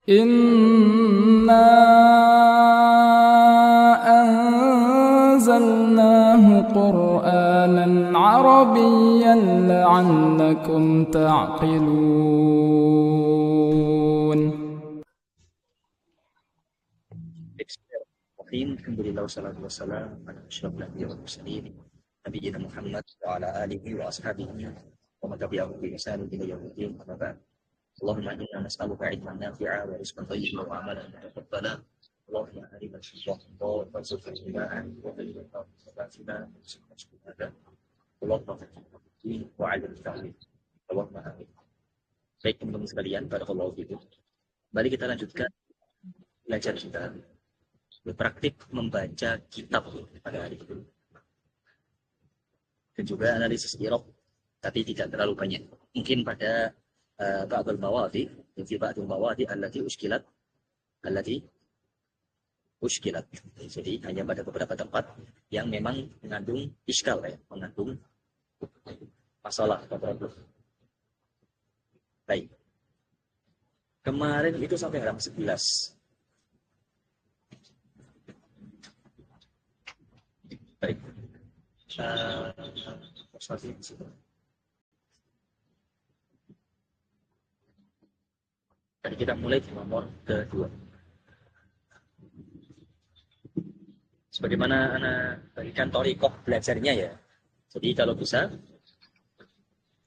إنا أنزلناه قرآنا عربيا لعلكم تعقلون. Bismillahirrahmanirrahim. Alhamdulillah wassalatu wassalamu ala asyrafil anbiya'i wal mursalin nabiyina Muhammad wa ala alihi wa ashabihi wa man tabi'ahum bi ihsan ila yaumil din. Amma ba'd. Allahumma inna nas'aluka ilman nafi'a wa rizqan thayyiban wa amalan mutaqabbala. Allahumma arina al-haqqa warzuqna ittiba'ah wa arina al-batila warzuqna ijtinaba. Allahumma faqqihna fid-din wa 'allimna at-ta'wil. Allahumma amin. Baik teman-teman sekalian, barakallahu fikum. Mari kita lanjutkan belajar kita praktik membaca kitab pada hari itu dan juga analisis i'rab, tapi tidak terlalu banyak. Mungkin pada ba'dul mawadi, fi ba'dul mawadi allati ushkilat. Jadi hanya pada beberapa tempat yang memang mengandung iskal, mengandung masalah atau problem. Baik. Kemarin itu sampai halaman 11. Baik. Jadi kita mulai di nomor kedua. Sebagaimana anak berikan thoriqah belajarnya ya. Jadi kalau bisa,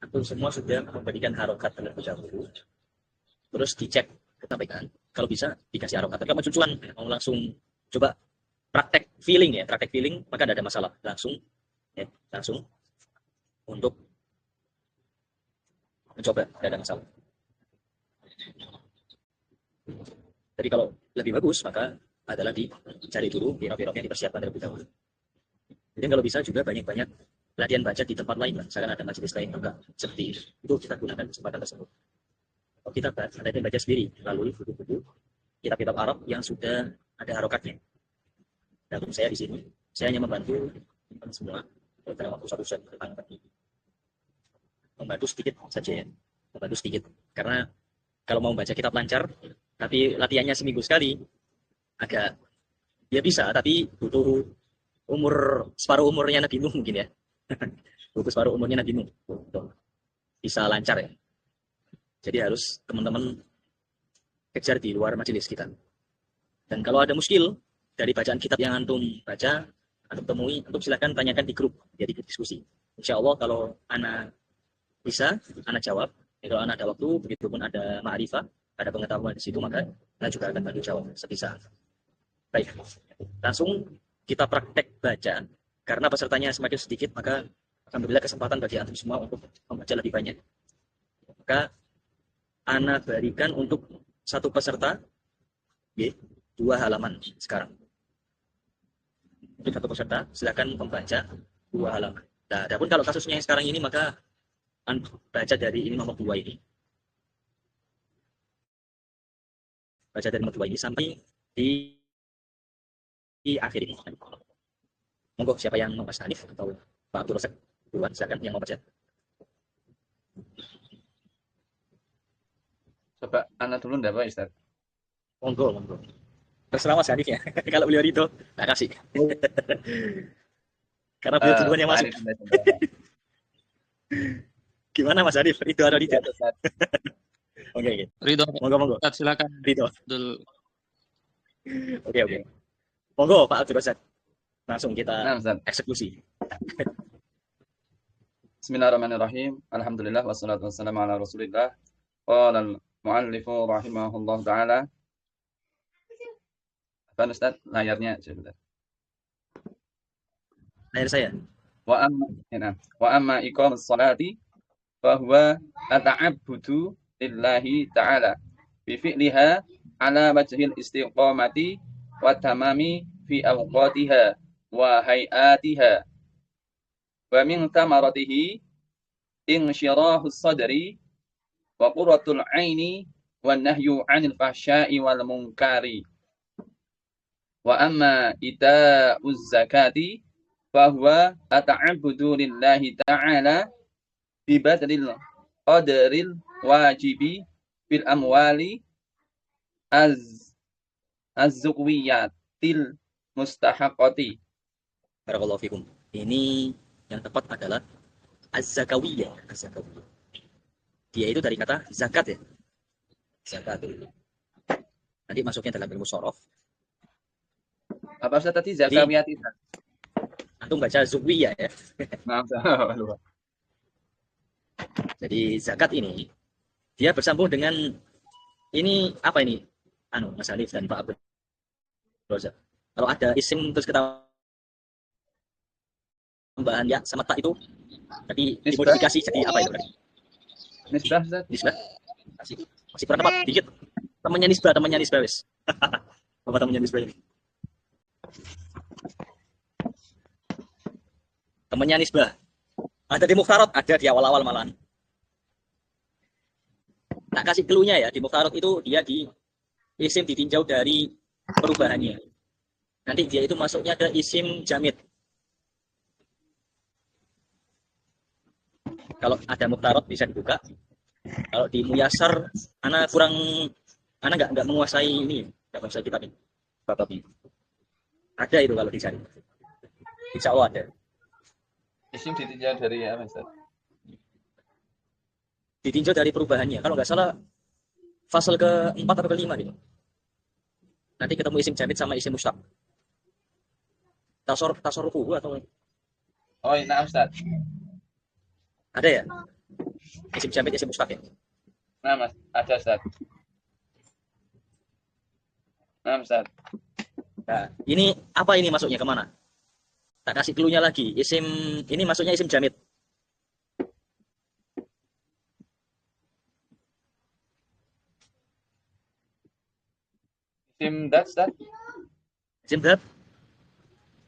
antum semua sudah memberikan harokat terlebih dahulu. Terus dicek kesampaian. Kalau bisa dikasih harokat. Kalau cucuan mau langsung coba praktek feeling, maka tidak ada masalah. Langsung untuk mencoba, tidak ada masalah. Jadi kalau lebih bagus, maka adalah dicari dulu, irab-irabnya dipersiapkan terlebih dahulu. Jadi kalau bisa juga banyak-banyak latihan baca di tempat lain, misalkan ada majelis lain juga seperti itu, kita gunakan kesempatan tersebut. Kalau kita latihan baca sendiri melalui buku-buku kitab-kitab Arab yang sudah ada harokatnya. Dan saya di sini, saya hanya membantu semua dalam waktu 1 jam ke depan. Membantu sedikit saja ya, membantu sedikit. Karena kalau mau baca kitab lancar, tapi latihannya seminggu sekali, agak ya bisa, tapi butuh separuh umurnya Nabi Nuh mungkin ya. Butuh separuh umurnya Nabi Nuh untuk bisa lancar ya. Jadi harus teman-teman kejar di luar majelis kita. Dan kalau ada muskil dari bacaan kitab yang antum baca, antum temui, antum silakan tanyakan di grup, jadi diskusi. Insya Allah kalau anak bisa, anak jawab. Kalau anak ada waktu, begitu pun ada ma'rifah, ada pengetahuan di situ, maka anak juga akan bantu jawab sebisa. Baik, langsung kita praktek baca. Karena pesertanya semakin sedikit, maka alhamdulillah kesempatan bagi antum semua untuk membaca lebih banyak. Maka anak berikan untuk satu peserta 2 halaman sekarang. Untuk satu peserta, silakan membaca 2 halaman. Nah, adapun kalau kasusnya yang sekarang ini, maka baca dari ini nomor 2 ini. Baca dari nomor 2 ini sampai di akhir ini. Monggo, siapa yang mau Mas Hanif atau Pak Abdul Razak duluan, silakan yang mau baca. Coba anak dulu enggak Pak Ustaz? Monggo. Terserah Mas Hanif ya. Kalau beliau itu, tak kasih. Karena beliau duluan yang masuk. Gimana Mas Hanif? Ridho atau tidak? Oke. Ridho. Monggo. Silakan. Ridho. Oke. Monggo Pak Abdul Razak. Langsung kita eksekusi. Bismillahirrahmanirrahim. Alhamdulillah wassalatu wassalamu ala Rasulillah. Qala al-muallifu rahimahullah taala. Apa Ustaz? Layarnya sebentar. Layar saya. Wa amma iqamus salati fa huwa ata'abbudu lillahi ta'ala bi fi'liha ala wajhil istiqamati wa tamami fi awqatiha wa hayatiha wa min tamaratihi insyirahus sadri wa qurratul aini wan nahyu 'anil fahsya'i wal munkari wa amma ita'uz zakati fa huwa ata'abbudu lillahi ta'ala bi badlil qadril wajibi fil amwali az az-zuqwiyatil mustahaqqati. Barakallahu fikum. Ini yang tepat adalah az-zakawiyah. Az-zakawiyah. Dia itu dari kata zakat ya. Zakat. Nanti masuknya dalam ilmu sorof. Apa Ustaz tadi Jadi, zakawiyat itu? antum baca zukwiyah ya. Maaf, lupa. Jadi zakat ini dia bersambung dengan ini apa ini? Anu Mas Alif dan Pak Abdul Razak. Kalau ada isim terus kita tambahan ya sama tak itu tadi Nisbah. dimodifikasi jadi apa itu tadi? Nisbah Ustaz. Nisbah. Masih kurang tepat dikit. Temannya nisbah wes. Apa temannya nisbah ini? Temannya nisbah. Ada di Mukhtarot, ada di awal-awal malahan. Tak kasih clue-nya ya, di Mukhtarot itu dia di isim ditinjau dari perubahannya. Nanti dia itu masuknya ke isim jamid. Kalau ada Mukhtarot bisa dibuka. Kalau di Muyasar, anak nggak menguasai ini, nggak menguasai kitab ini, bab ini. Ada itu kalau dicari. Insya Allah ada. Isim ditinjau dari apa Ustaz? Ditinjau dari perubahannya. Kalau nggak salah, fasal ke-4 atau ke-5 gitu. Nanti ketemu isim jamid sama isim mustaq. Tasorufu atau Oh, nah Ustaz. ada ya? Isim jamid, isim mustaq ya? Nah, Mas, ada Ustaz. Nah, Ustaz. Nah, ini apa ini masuknya kemana? Tak kasih clue-nya lagi. Isim ini masuknya isim jamid. Isim dat Ustaz. Isim dat.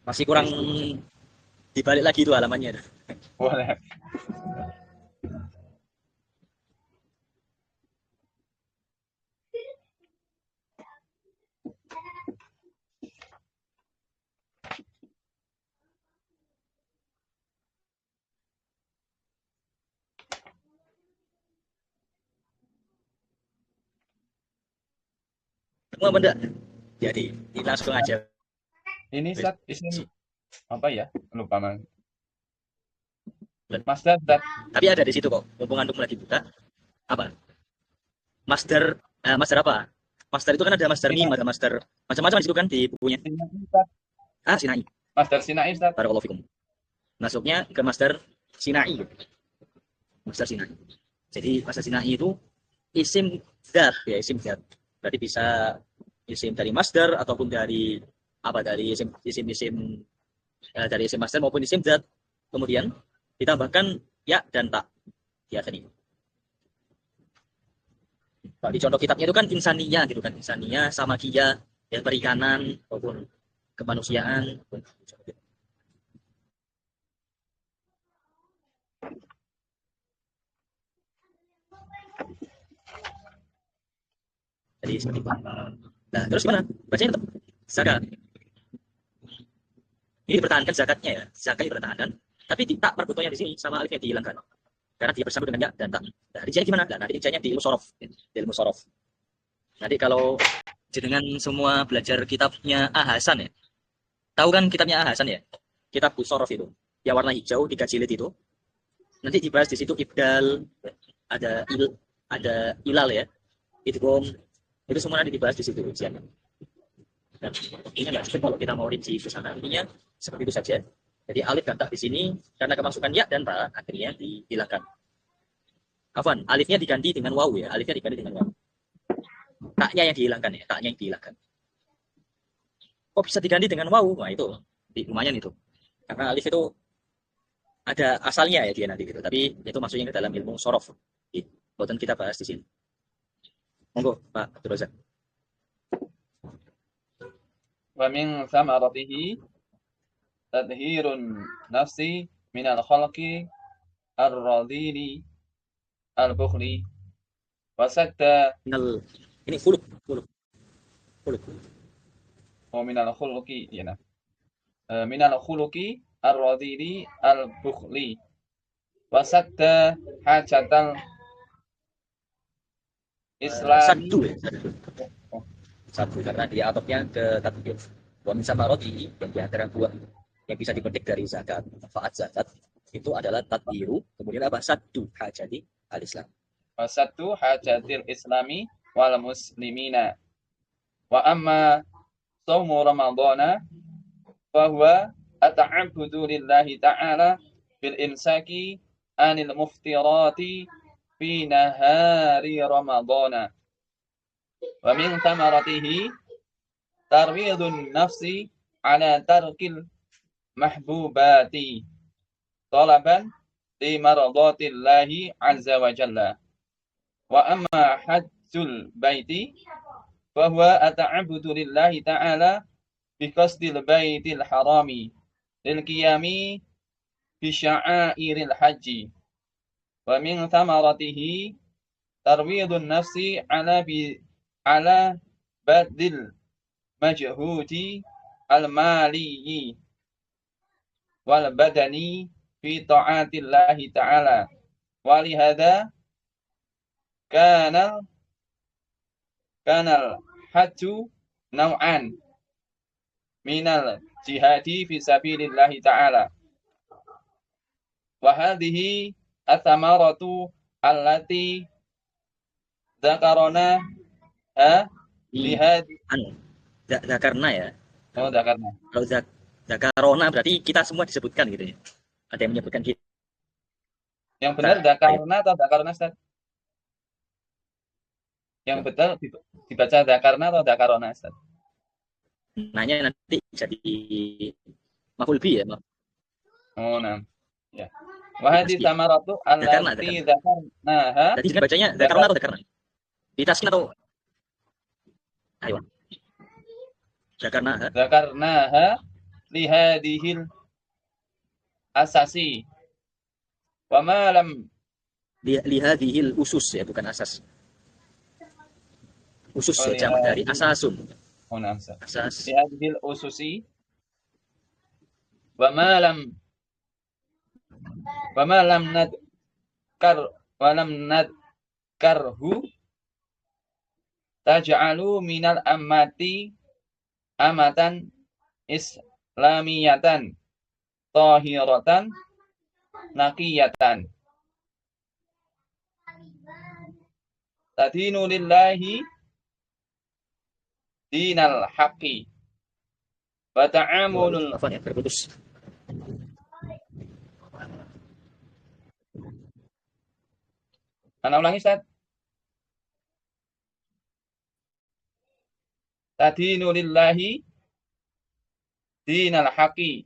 Masih kurang dibalik lagi itu halamannya. Boleh. Semua benda. Jadi, ini langsung aja. Ini Ustaz, isim apa ya? Lupa Mas. Masdar Ustaz. Tapi ada di situ kok. Mumpung antum lagi buka. Apa? Masdar apa? Masdar itu kan ada masdar mim, ada masdar macam-macam di situ kan di bukunya. Sinai. Masdar Sinai Ustaz. Barakallahu fikum. Masuknya ke masdar Sinai. Masdar Sinai. Jadi masdar Sinai itu isim zat ya, isim zat. Berarti bisa isim dari masdar ataupun dari apa dari isim dari isim masdar maupun isim zat. Kemudian ditambahkan ya dan tak di akhirnya. Kalau di contoh kitabnya itu kan insania gitu kan, insania sama kia ya perikanan maupun kemanusiaan. Jadi seperti itu. Nah, terus gimana? Bacanya tetap zakat. Ini dipertahankan zakatnya ya, zakat dipertahankan, tapi tak perbutuhannya di sini sama alifnya dihilangkan. Karena dia bersambung dengan ya dan tak. Nah, rinciannya gimana? Nah, nanti rinciannya di ilmu sorof. Di ilmu sorof. Nanti kalau jenengan semua belajar kitabnya Ahasan ya, tahu kan kitabnya Ahasan ya? Kitab sorof itu, yang warna hijau 3 jilid itu. Nanti dibahas di situ ibdal, ada ilal ya, idgham. Itu semua nanti dibahas di situ rinciannya. Dan ini nggak cukup kalau kita mau rinci ke sana. Intinya seperti itu saja. Jadi alif dan tak di sini karena kemasukan ya dan ta akhirnya dihilangkan. Afwan, alifnya diganti dengan waw ya. Alifnya diganti dengan waw. Taknya yang dihilangkan ya. Taknya yang dihilangkan. Kok bisa diganti dengan waw? Nah itu lumayan itu. Karena alif itu ada asalnya ya dia nanti gitu. Tapi itu masuknya ke dalam ilmu sorof. Bukan kita bahas di sini. Monggo Pak Abdul Razak. Wa min thamaratihi tadhirun nafsi minal khalqi ar-radini al-bukhli wa sadda Ini khuluq. wa minal khuluqi ya nah. Minal khuluqi ar-radini al-bukhli wa sadda hajatal islami Saddu ya. Satu, karena dia atopnya ke tadbir. Wa min samarati, dan di antara buah yang bisa dipetik dari zakat, manfaat zakat, itu adalah tadbiru, kemudian apa? Saddu hajati al-Islam. Wasatu hajatil islami wal muslimina. Wa amma saumu ramadhana fahuwa ata'abudu lillahi ta'ala bil imsaki anil muftirati fi nahari ramadhana. Wa min thamaratihi tarwidun nafsi ala tarkil mahbubati talaban li maradatillahi azza wa jalla. Wa amma hajjul baiti fahuwa ata'abudu lillahi ta'ala biqasdil baitil harami lil qiyami bi sya'airil haji. Wa min thamaratihi tarwidun nafsi ala badil majhudi al maliyi wal badani fi ta'atillahi ta'ala. Wa li hadza kanal hajju naw'an minal jihadi fi sabilillahi ta'ala. Wa hadhihi athamaratu allati dzakarna lihadi. Zakarna ya. Oh, dzakarna. Kalau zakarona berarti kita semua disebutkan gitu ya. Ada yang menyebutkan kita. Yang benar dzakarna atau dzakarna, Ustaz? Yang betul dibaca dzakarna atau dzakarona, Ustaz? Nanya nanti jadi maf'ul bi ya. Oh, nah. Ya. Wa hadhihi thamaratu allati dzakarnaha. Jadi bacanya zakarona atau zakarna? Ditaskin atau ayo. Zakarnaha li hadhil asasi. Wa ma lam li hadhil usus ya, bukan asas. Usus ya, jamak dari asasun. Oh, nah, Ustaz. Asas. Li hadhil ususi wa ma lam nadkarhu taj'alu minal amatan islamiyatan tahiratan naqiyatan tadinu lillahi dinal haqqi wa ta'amulul berputus. Ana ulangi, Ustaz. Tadinu lillahi dinal haqqi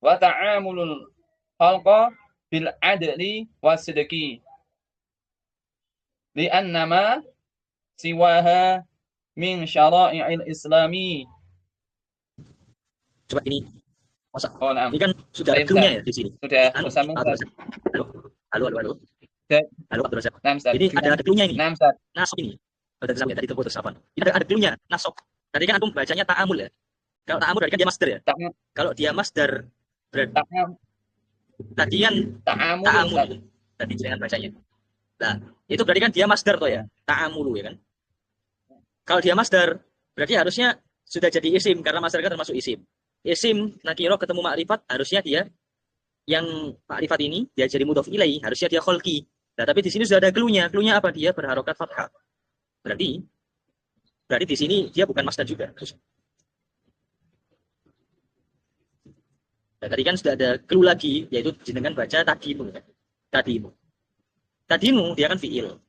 wa ta'amulul khalqa bil adli wasidqi li annama siwaha min syara'i'il islami. Coba ini. Masa, oh, nah. Ini kan sudah ada clue-nya ya di sini. Sudah bersama. Halo. Halo Abdul Razak. Ini ada clue-nya ini. Nasab ini. Tadi terputus apa? Ini ada clue-nya, nasab. Tadi kan aku bacanya ta'amul ya. Kalau ta'amul berarti kan dia masdar ya. Kalau dia masdar berarti tadi kan ta'amul. Tadi jangan bacanya. Nah, itu berarti kan dia masdar toh ya. Ta'amulu ya kan. Kalau dia masdar berarti harusnya sudah jadi isim karena masdar kan termasuk isim. Isim nakiro ketemu ma'rifat harusnya dia yang ma'rifat ini dia jadi mudhof ilaih, harusnya dia kholqi. Nah, tapi di sini sudah ada clue-nya. Clue-nya apa? Dia berharokat fathah. Berarti di sini dia bukan masdar juga. Nah, tadi kan sudah ada clue lagi, yaitu dengan baca tadimu. Tadimu dia kan fi'il.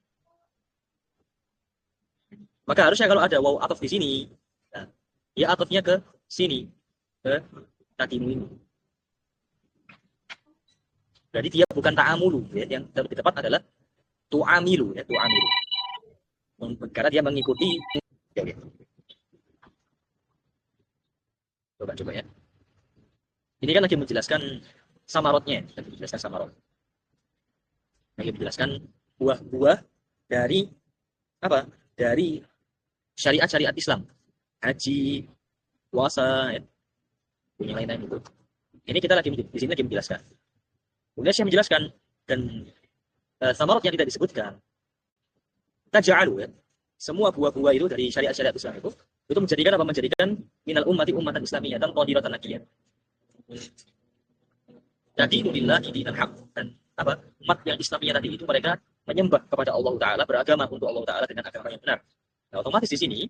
Maka harusnya kalau ada waw atof di sini, nah, ya atofnya ke sini, ke tadimu ini. Berarti dia bukan ta'amulu, ya. Yang lebih tepat adalah tu'amilu, ya, tu'amilu. Karena dia mengikuti. Ya. Coba ya. Ini kan lagi menjelaskan samarotnya, lagi menjelaskan buah-buah dari apa? Dari syariat Islam, haji, puasa, ya. Punya lain-lain itu. Ini kita lagi di sini lagi menjelaskan. Kemudian saya menjelaskan dan samarot yang tidak disebutkan taj'alu ya. semua buah-buah itu dari syariat-syariat Islam itu menjadikan apa? Menjadikan minal ummati ummatan islamiyatan qahiratan laqiyah. Jadi nulillahi dinal haq, dan apa? Umat yang Islamiyah tadi itu mereka menyembah kepada Allah Taala, beragama untuk Allah Taala dengan agama yang benar. Nah, otomatis di sini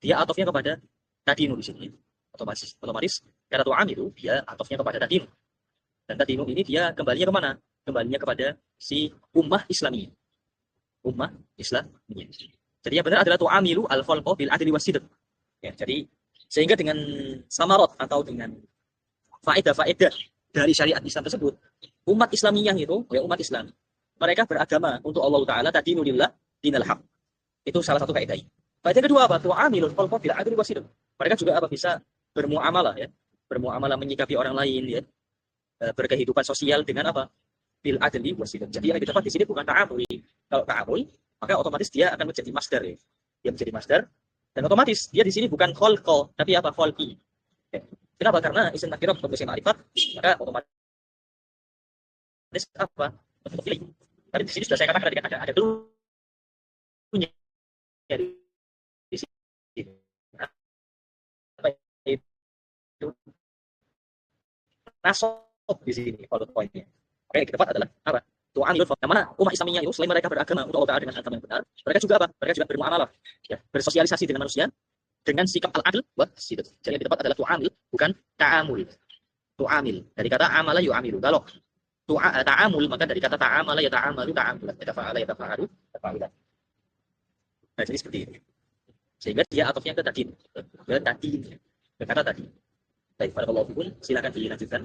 dia atofnya kepada tadinu di sini. Otomatis karena tu'amilu dia atofnya kepada tadinu. Dan tadinu ini dia kembalinya kemana? Kembalinya kepada si ummah Islamiyah. Ummah Islamiyah. Jadi yang benar adalah tu'amilu al-khalqa bil adli wasidq. Ya, jadi sehingga dengan samarot atau dengan faedah-faedah dari syariat Islam tersebut, umat Islamiyah itu, ya umat Islam, mereka beragama untuk Allah Taala tadinu lillah dinal haq. Itu salah satu kaidah. Faedah kedua apa? Tu'amilul khalqa bil adli wasidq. Mereka juga apa? Bisa bermuamalah ya. Bermuamalah menyikapi orang lain ya. Berkehidupan sosial dengan apa? Bil adli wasidq. Jadi yang didapat di sini bukan ta'amul. Kalau ta'amul, maka otomatis dia akan menjadi masdar ya. Dia menjadi masdar dan otomatis dia di sini bukan khalqa, tapi apa? Khalqi. Ya. Kenapa? Karena isim nakirah untuk isim ma'rifat, maka otomatis apa? Untuk pilih. Tapi di sini sudah saya katakan ada dulunya di sini. Apa itu? Nasab di sini kalau poinnya. Oke, yang tepat adalah apa? Tu'amilul yang mana umat Islamiyah itu selain mereka beragama untuk Allah Ta'ala dengan agama yang benar, mereka juga apa? Mereka juga bermuamalah, ya, bersosialisasi dengan manusia dengan sikap al-adl wa sidq. Jadi yang tepat adalah tu'amil, bukan ta'amul. Tu'amil dari kata amala yu'amilu. Kalau ta'amul maka dari kata ta'amala ya ta'amalu ta'amulan, ya tafa'ala ya tafa'alu tafa'ulan. Nah, jadi seperti ini. Sehingga dia atofnya ke tadi, ke kata tadi. Baik, barakallahu fikum, silakan dilanjutkan.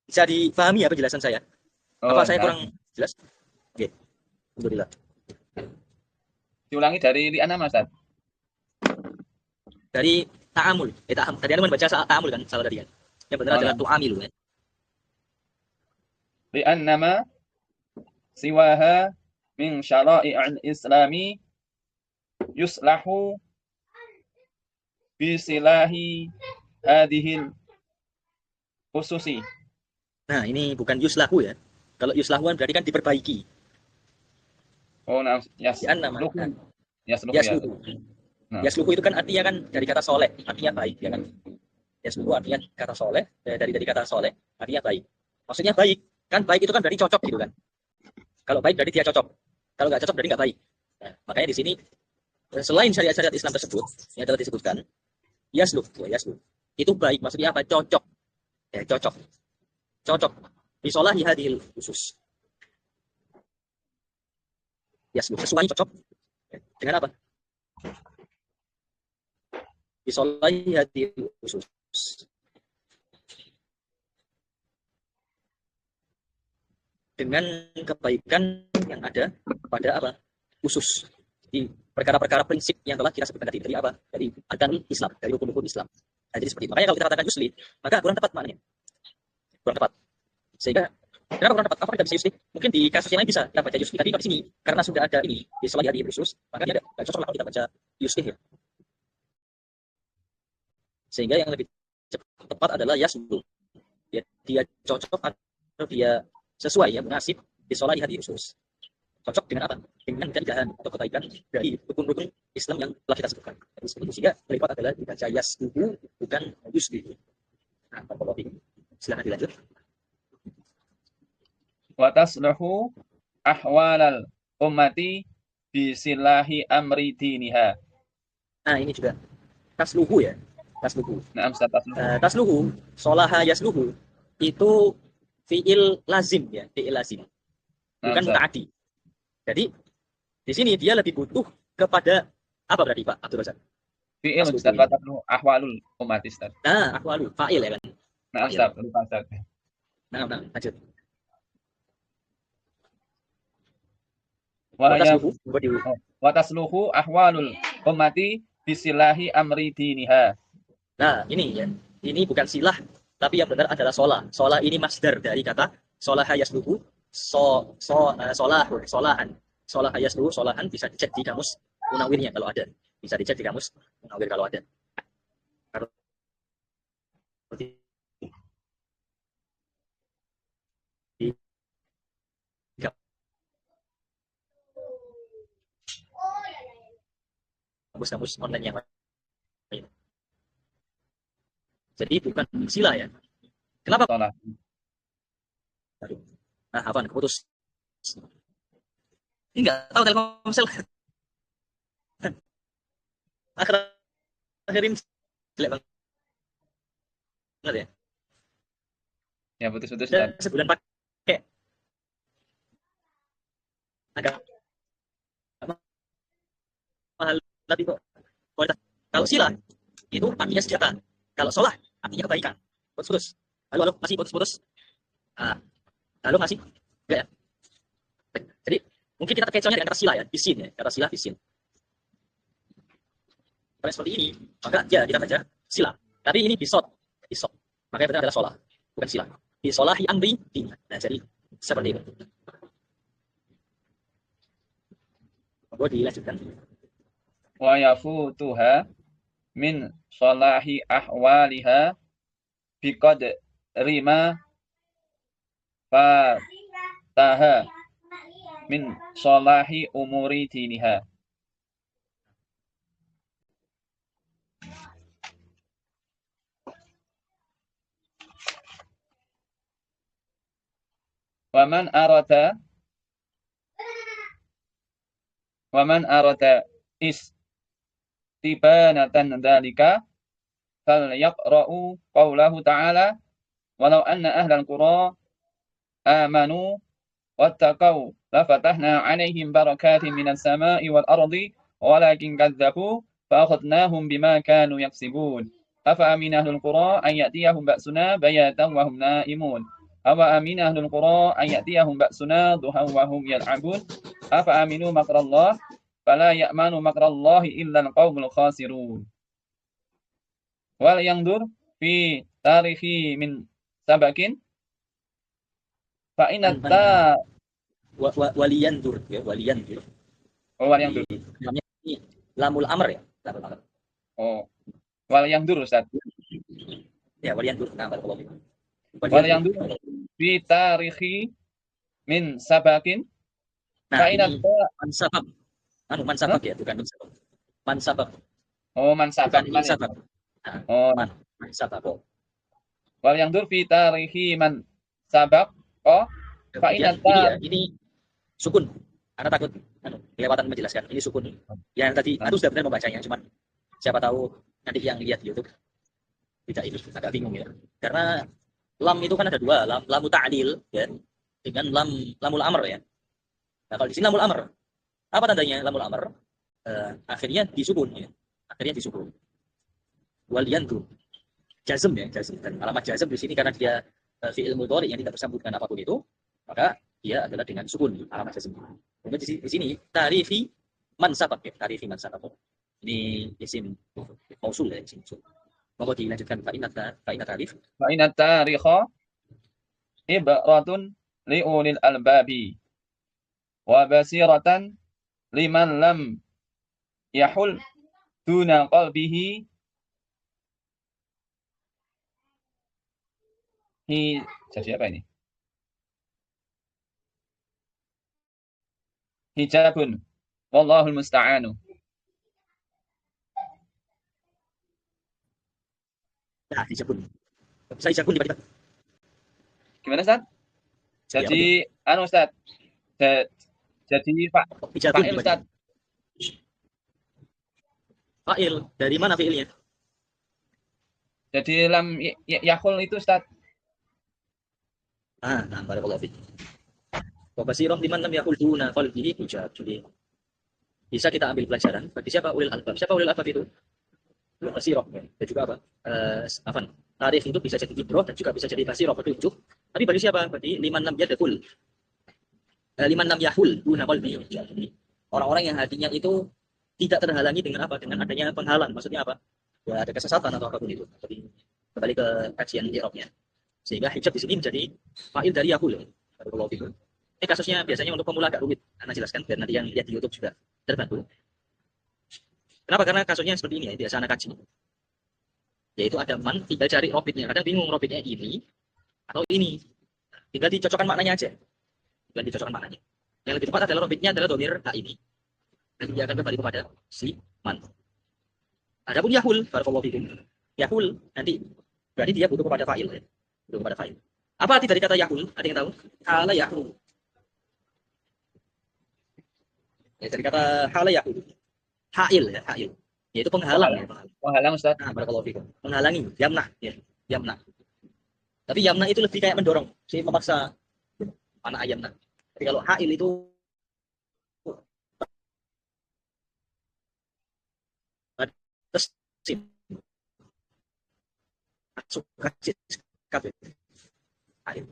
Bisa dipahami ya penjelasan saya? Apa saya kurang jelas? Oke, alhamdulillah. Diulangi dari li'anna Mas. Dari ta'amul. Tadi Anda membaca ta'amul kan, salah tadi kan. Yang benar adalah tu'amilu ya. Li'annama siwaha min syara'i'il islami yuslahu bisilahi hadihil khususi. Nah, ini bukan yuslahu ya. Kalau yuslahu berarti kan diperbaiki. Oh, nah, Yasluhu. Yasluhu. Nah. Yasluhu itu kan artinya kan dari kata soleh, artinya baik ya kan. Yasluhu artinya kata soleh, dari kata soleh, artinya baik. Maksudnya baik, kan baik itu kan berarti cocok gitu kan. Kalau baik berarti dia cocok. Kalau nggak cocok berarti nggak baik. Nah, makanya di sini selain syariat-syariat Islam tersebut yang telah disebutkan, yasluh, itu baik, maksudnya apa? Cocok. Ya, cocok. Bisolahi hadhil khusus. Yasluh, sesuai cocok. Dengan apa? Bisolahi hadhil khusus. Dengan kebaikan yang ada pada apa? Khusus. Di perkara-perkara prinsip yang telah kita sebutkan tadi. Dari apa? Dari arkanul Islam, dari rukun-rukun Islam. Nah, jadi seperti itu. Makanya kalau kita katakan yusli, maka kurang tepat maknanya. Kurang tepat. Sehingga kenapa kurang tepat? Apa tidak bisa yusli? Mungkin di kasus yang lain bisa kita baca yusli, tapi di sini karena sudah ada ini di sholat hari khusus, maka tidak cocok kalau kita baca yusli ya. Sehingga yang lebih tepat adalah yaslu. Dia cocok atau dia sesuai ya, munasib di sholat hari khusus. Cocok dengan apa? Dengan keindahan atau kebaikan dari rukun-rukun Islam yang telah kita sebutkan. Jadi seperti itu. Sehingga terlibat adalah dibaca yasluhu bukan yusli. Nah, kalau silakan dilanjut. Wa tasluhu ahwalal ummati bisilahi amri diniha. Nah, ini juga tasluhu ya. Tasluhu. Nah, Ustaz, tasluhu. Tasluhu, sholaha yasluhu itu fi'il lazim ya, fi'il lazim. Bukan mutaaddi. Jadi di sini dia lebih butuh kepada apa berarti Pak Abdul Razak? Fi'il Ustaz, wa tasluhu ahwalul ummati Ustaz. Nah, ahwalu, fa'il ya kan. Nah, Ustaz, lupa Ustaz. Nah, lanjut. Wa tasluhu ahwalul ummati bisilahi amri diniha. Nah, ini ya. Ini bukan silah, tapi yang benar adalah sholah. Sholah ini masdar dari kata sholaha yasluhu, sholahan. Sholaha yasluhu, sholahan bisa dicek di kamus Munawwirnya kalau ada. Bisa dicek di kamus Munawwir kalau ada. kamus-kamus online yang lain. Jadi bukan sila ya. Kenapa? Salah. Nah, Afan keputus. Ini nggak tahu Telkomsel. Akhir-akhir ini jelek banget ya. Ya putus-putus Dan Ustaz. sebulan pakai agak mahal, tapi kok kualitas. Kalau sila itu artinya senjata. Kalau sholah artinya kebaikan. Putus-putus. Halo, masih putus-putus. Ah, halo masih? Enggak ya? Jadi mungkin kita terkecohnya dengan kata sila ya, bisin ya, kata sila bisin. Kalau seperti ini, maka ya kita baca sila. Tapi ini bisot, bisot. Makanya benar adalah sholah, bukan sila. Bisolahi amri. Nah, jadi seperti itu. Boleh dilanjutkan. Wa yafutuha min salahi ahwaliha biqadri ma fataha min salahi umuri diniha. Waman arada istibanatan dzalika falyaqra'u qawlahu ta'ala walau anna ahlal qura amanu wattaqau lafatahna 'alaihim barakatin minas sama'i wal ardi walakin kadzdzabu fa'akhadnahum bima kanu yaksibun afa amina ahlul qura an ya'tiyahum ba'suna bayatan wa hum na'imun awa amina ahlul qura an ya'tiyahum ba'suna duhan wa hum yal'abun afa aminu makrallah fala ya'manu makrallahi illa al-qaumul khasirun. Wal yandur fi tarihi min sabakin fa inatta Waliyandur ya, waliyandur. wal yandur. Namanya ini lamul amr ya, lamul amr. Oh, wal yandur Ustaz. Ya, waliyandur. Nah, barakallahu fiik. Wal yandur fi tarihi min sabakin Nah, fa ini inatta mansabab. Mansabab ya, bukan mansabab. Mansabab, oh man sabak bukan man ya. insabab. Nah, Oh, mansabab. wal yandur fi tarihi man sabak oh fa Kemudian ini inatta ya, ini sukun. Karena takut kelewatan menjelaskan. Ini sukun. Yang tadi aku sudah benar membacanya, cuman siapa tahu nanti yang lihat di YouTube tidak itu agak bingung ya. Karena lam itu kan ada dua, lam ta'lil ya, dengan lamul amr ya. Nah, kalau di sini lamul amr, apa tandanya lamul amr? Akhirnya disukun ya. Akhirnya disukun. Waliyantu. Jazm ya, jazm. Dan alamat jazm di sini karena dia fi'il mudhari yang tidak bersambung dengan apapun itu, maka dia adalah dengan sukun alamat jazm. Kemudian di sini tarifi man sabaq ya, tarifi man sabaq. Ini isim mausul ya, isim mausul. Monggo dilanjutkan fa inna tarif. fa inatta tariha ibratun li ulil albabi wa basiratan liman lam yahul duna qalbihi jadi apa ini? Hijabun wallahul musta'anu. Nah, hijabun. Bisa hijabun tiba-tiba. Gimana Ustaz? Jadi anu Ustaz. Jadi Pak Hijabun Fa'il Ustaz. Fa'il. Dari mana fi'ilnya? Jadi lam yahul itu Ustaz. Nah, barakallahu fiik. Wa basirah liman lam yaqul duna qalbihi hijab. Jadi bisa kita ambil pelajaran bagi siapa ulil albab. Siapa ulil albab itu? Basirah dan juga apa? Tarif itu bisa jadi ibroh dan juga bisa jadi basirah, petunjuk. Tapi bagi siapa? Bagi liman lam yadkhul. Liman lam yahul duna qalbihi hijab. Jadi orang-orang yang hatinya itu tidak terhalangi dengan apa? Dengan adanya penghalang. Maksudnya apa? Ya ada kesesatan atau apapun itu. Jadi kembali ke kajian i'rabnya. Sehingga hijab di sini menjadi fa'il dari yahul. Barakallahu fikum. Ini kasusnya biasanya untuk pemula agak rumit. Anda jelaskan biar nanti yang lihat di YouTube juga terbantu. Kenapa? Karena kasusnya seperti ini ya, biasa anak kaji. Yaitu ada man, tinggal cari robitnya. Kadang bingung robitnya ini atau ini. Tinggal dicocokkan maknanya aja. Tinggal dicocokkan maknanya. Yang lebih tepat adalah robitnya adalah domir ini. Dan dia akan kembali kepada si man. Adapun yahul, barakallahu fikum. Yahul nanti berarti dia butuh kepada fa'il ya. Butuh kepada fa'il. Apa arti dari kata yahul? Ada yang tahu? Hala yahul. Ya, dari kata hala yahul. Ha'il ya, ha'il. Yaitu penghalang ya, penghalang. Penghalang Ustaz. Nah, barakallahu fikum. Menghalangi, yamnah ya. Yamnah. Tapi yamnah itu lebih kayak mendorong, si memaksa anak ayamnah. Tapi kalau ha'il itu tesim. Suka kabeh. Ha'il.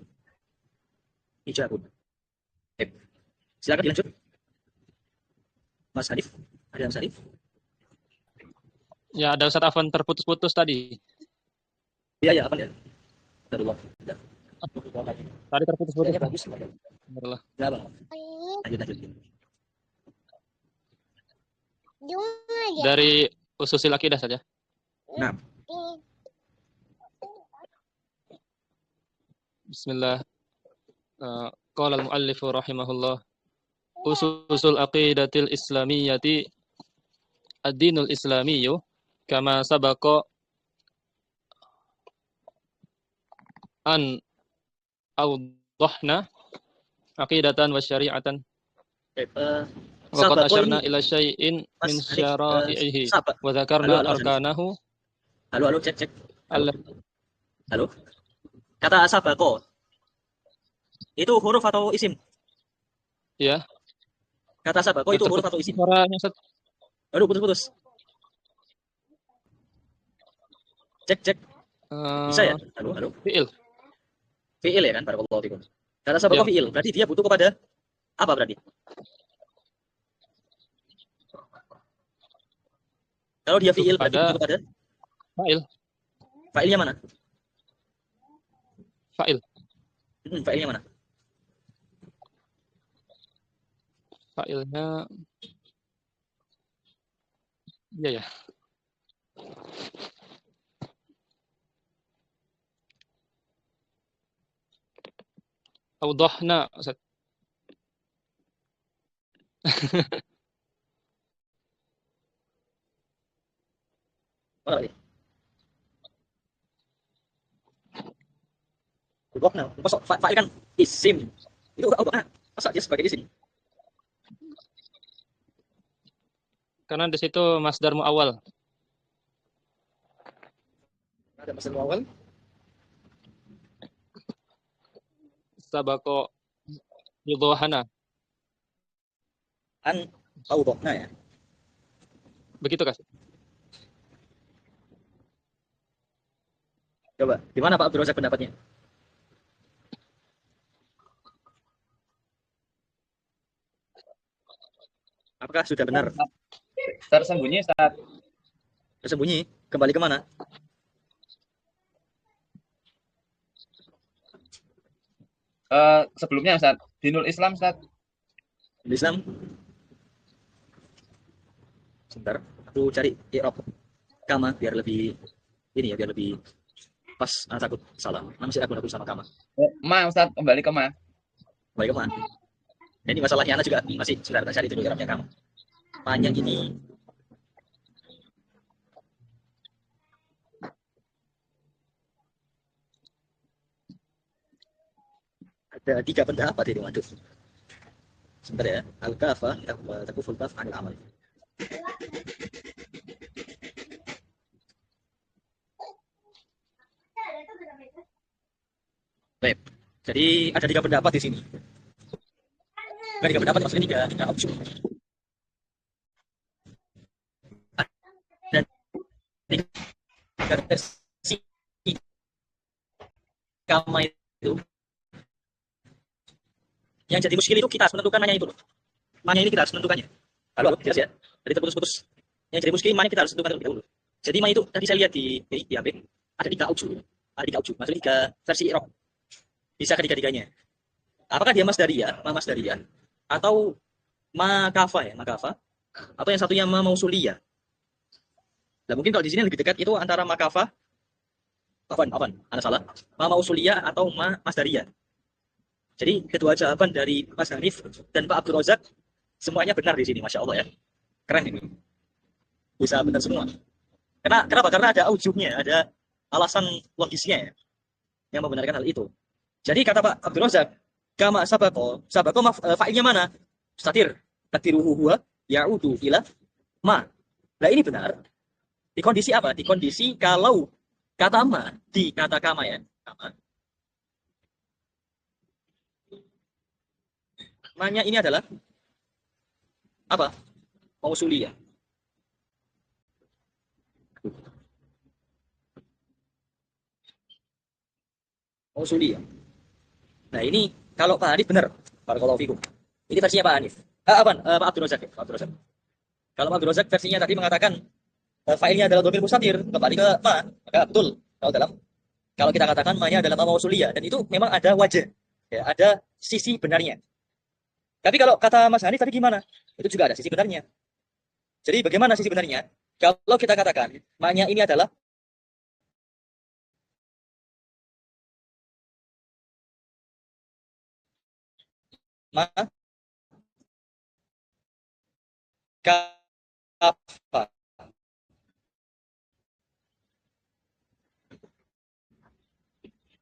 Ijabun. Silakan dilanjut. Mas Hanif, ada Mas Hanif? Ya, ada Ustaz Afwan terputus-putus tadi. Iya, ya, apa ya? Terlalu. Tadi terputus-putus. Kayaknya bagus. Alhamdulillah. Enggak, Bang. Lanjut. Dari ususil akidah saja. Nah, Bismillah. Qala al-muallif rahimahullah. Ususul aqidatil islamiyyati ad-dinul islamiyyu kama sabaqa an awdahna aqidatan wa syari'atan wa qad asyarna ila syai'in min syara'ihi wa dzakarna arkanahu. Halo, cek. Allah. Halo. Kata sabako itu huruf atau isim? Ya. Kata sabako itu huruf atau isim? Suaranya Ustaz. Aduh, putus. Cek. Bisa ya? Halo. Fi'il. Fi'il ya kan? Barakallahu fikum. Kata sabako Ya. fi'il, berarti dia butuh kepada apa berarti? Kalau dia fi'il berarti butuh kepada Fa'il. fa'ilnya mana? Fa'il. Fa'ilnya mana? Fa'ilnya iya ya. Awdahna Ustaz. Mana lagi? Awdahna. Masuk fa'il kan isim. Itu awdahna. Masa dia sebagai isim? Karena di situ masdar muawwal. Ada masalah awal. Sabaqo yudhahana. An awdahna ya. Begitu Kak? Coba, gimana Pak Abdul Razak pendapatnya? Apakah sudah benar? Tersembunyi Ustaz. Tersembunyi? Kembali kemana? Sebelumnya Ustaz, dinul Islam Ustaz. Di Islam? Sebentar, aku cari i'rab kama biar lebih ini ya, biar lebih pas. Takut salah. Masih aku sama kama. Ma Ustaz, kembali ke ma. Kembali kemana? Nah, ini masalahnya anak juga masih sebentar cari itu i'rabnya kama. Panjang ini. Ada 3 pendapat ini, waduh. Sebentar ya. Al-kafa takuful kaf anil amal. Baik. Jadi ada 3 pendapat di sini. Bukan 3 pendapat, maksudnya 3 opsi. Dan 3 versi kama itu. Yang jadi muskil itu kita harus menentukan mana itu. Mana ini kita harus menentukannya. Halo, jelas ya? Jadi terputus-putus. Yang jadi muskil mana kita harus tentukan terlebih dahulu. Jadi mana itu tadi saya lihat di HP ada 3 uju. Ada 3 uju, maksudnya 3 versi i'rab. Bisa ketiga-tiganya. Apakah dia masdariyah, ma masdariyah, atau ma kafa ya, ma kafa, atau yang satunya ma mausuliyah. Nah, mungkin kalau di sini lebih dekat itu antara ma kafa, afan, Anda salah, ma mausuliyah atau ma masdariyah. Jadi kedua jawaban dari Mas Hanif dan Pak Abdul Razak semuanya benar di sini, masya Allah ya, keren ini, bisa benar semua. Kenapa? Karena ada aujuhnya, ada alasan logisnya ya, yang membenarkan hal itu. Jadi kata Pak Abdul Razak, kama sabako fa'ilnya mana? Mustatir, takdiruhu huwa ya'udu ila ma. Nah ini benar. Di kondisi apa? Di kondisi kalau kata ma di kata kama ya. Kama. Ma-nya ini adalah apa? Mausuliyah. Mausuliyah. Nah ini kalau Pak Hanif benar. Barakallahu fikum. Ini versinya Pak Hanif. Pak Abdul Razak. Pak Abdul Razak. Kalau Pak Abdul Razak versinya tadi mengatakan fa'ilnya adalah dhamir mustatir, kembali ke ma, maka betul. Kalau kita katakan ma-nya adalah ma mausuliyah, dan itu memang ada wajah, ya, ada sisi benarnya. Tapi kalau kata Mas Hanif tadi gimana? Itu juga ada sisi benarnya. Jadi bagaimana sisi benarnya? Kalau kita katakan ma-nya ini adalah ma kafa.